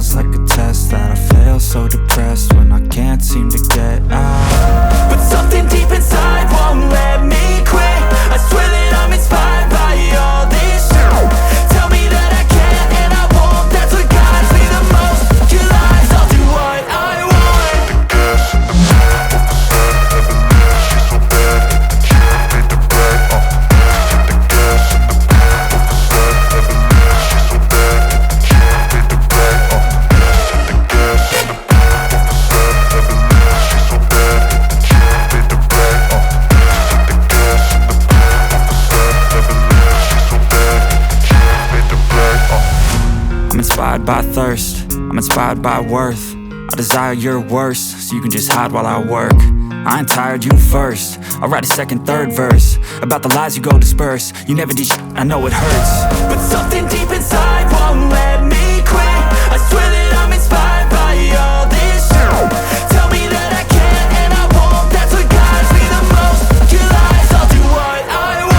feels like a test that I fail, so depressed when I can't seem to get out. But something deep inside won't let me quit. I swear that I'm inspired by all this shit. Tell me that I can't and I won't. That's what guides me the most. Your lies, I'll do what I want. I'm inspired by thirst, I'm inspired by worth. I desire your worst, so you can just hide while I work. I ain't tired, you first. I'll write a second, third verse about the lies you go disperse. You never did shit, I know it hurts. But something deep inside won't let me quit. I swear that I'm inspired by all this shit. Tell me that I can't and I won't. That's what guides me the most. Your lies, I'll do what I want.